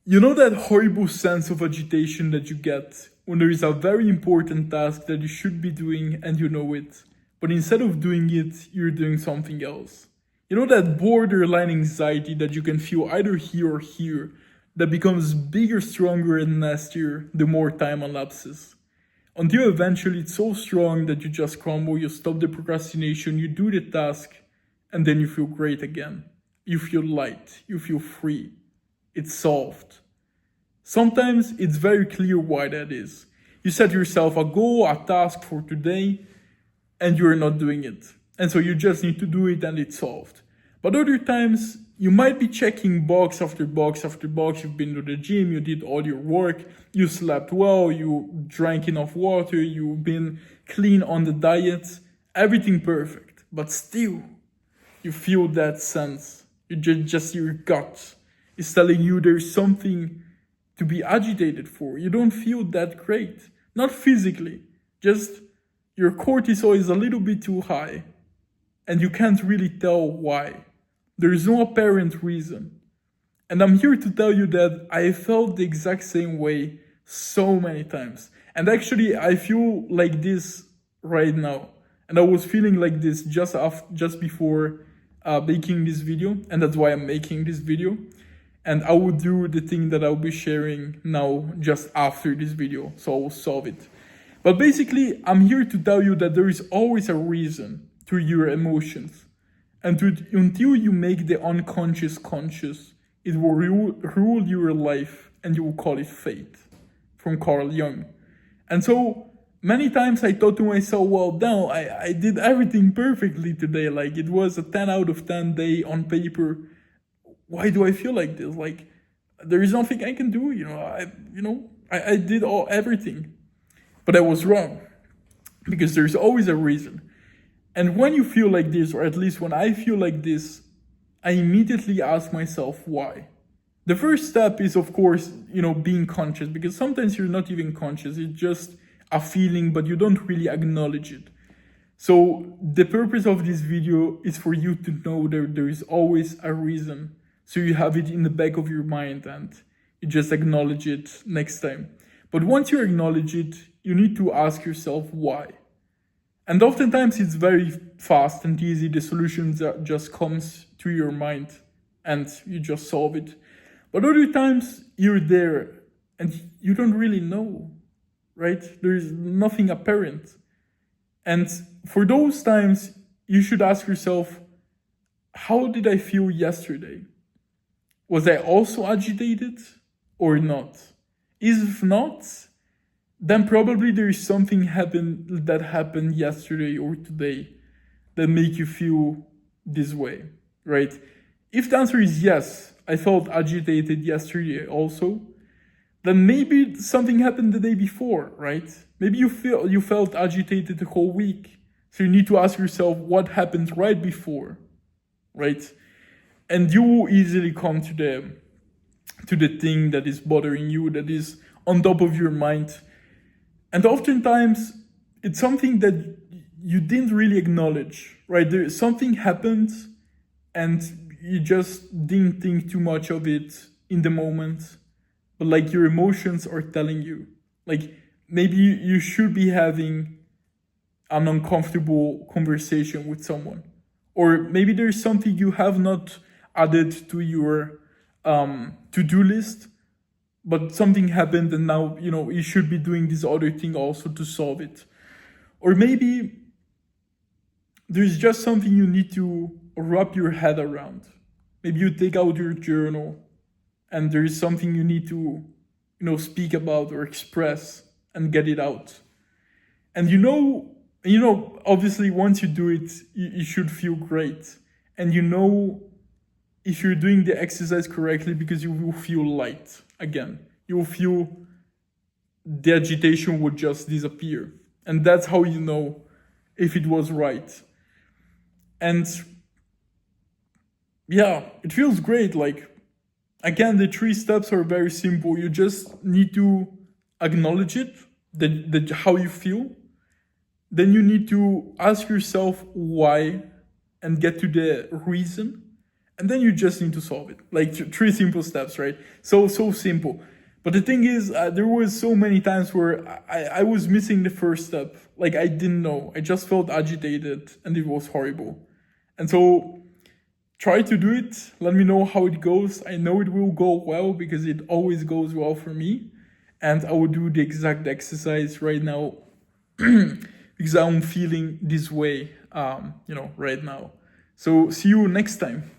You know that horrible sense of agitation that you get when there is a very important task that you should be doing and you know it, but instead of doing it, you're doing something else. You know that borderline anxiety that you can feel either here or here that becomes bigger, stronger, and nastier the more time elapses. Until eventually it's so strong that you just crumble, you stop the procrastination, you do the task, and then you feel great again. You feel light, you feel free. It's solved. Sometimes it's very clear why that is. You set yourself a goal, a task for today, and you're not doing it. And so you just need to do it and it's solved. But other times, you might be checking box after box after box. You've been to the gym, you did all your work, you slept well, you drank enough water, you've been clean on the diet, everything perfect. But still, you feel that sense. You just your gut is telling you there's something to be agitated for. You don't feel that great. Not physically, just your cortisol is a little bit too high and you can't really tell why. There is no apparent reason. And I'm here to tell you that I felt the exact same way so many times. And actually, I feel like this right now. And I was feeling like this just before making this video, and that's why I'm making this video. And I will do the thing that I'll be sharing now just after this video, so I will solve it. But basically, I'm here to tell you that there is always a reason to your emotions. And until you make the unconscious conscious, it will rule your life, and you will call it fate, from Carl Jung. And so many times I thought to myself, well, no, I did everything perfectly today. Like it was a 10 out of 10 day on paper. Why do I feel like this? Like there is nothing I can do. I did everything, but I was wrong because there's always a reason. And when you feel like this, or at least when I feel like this, I immediately ask myself why. The first step is, of course, being conscious, because sometimes you're not even conscious. It's just a feeling, but you don't really acknowledge it. So the purpose of this video is for you to know that there is always a reason. So you have it in the back of your mind and you just acknowledge it next time. But once you acknowledge it, you need to ask yourself why. And oftentimes it's very fast and easy. The solution just comes to your mind and you just solve it. But other times you're there and you don't really know, right? There's nothing apparent. And for those times, you should ask yourself, how did I feel yesterday? Was I also agitated or not? If not, then probably there is something that happened yesterday or today that make you feel this way, right? If the answer is yes, I felt agitated yesterday also, then maybe something happened the day before, right? Maybe you felt agitated the whole week. So you need to ask yourself what happened right before, right? And you will easily come to the thing that is bothering you, that is on top of your mind. And oftentimes, it's something that you didn't really acknowledge, right? Something happened and you just didn't think too much of it in the moment. But like your emotions are telling you. Like maybe you should be having an uncomfortable conversation with someone. Or maybe there's something you have not added to your to-do list, but something happened and now, you should be doing this other thing also to solve it. Or maybe there's just something you need to wrap your head around. Maybe you take out your journal and there is something you need to, speak about or express and get it out. And obviously once you do it, you should feel great. And if you're doing the exercise correctly, because you will feel light again. You will feel the agitation would just disappear. And that's how you know if it was right. And yeah, it feels great. Like, again, the 3 steps are very simple. You just need to acknowledge it, how you feel. Then you need to ask yourself why and get to the reason. and then you just need to solve it. Like three simple steps, right? So simple. But the thing is, there was so many times where I was missing the first step. Like I didn't know. I just felt agitated, and it was horrible. And so try to do it. Let me know how it goes. I know it will go well because it always goes well for me. And I will do the exact exercise right now because I'm feeling this way, right now. So see you next time.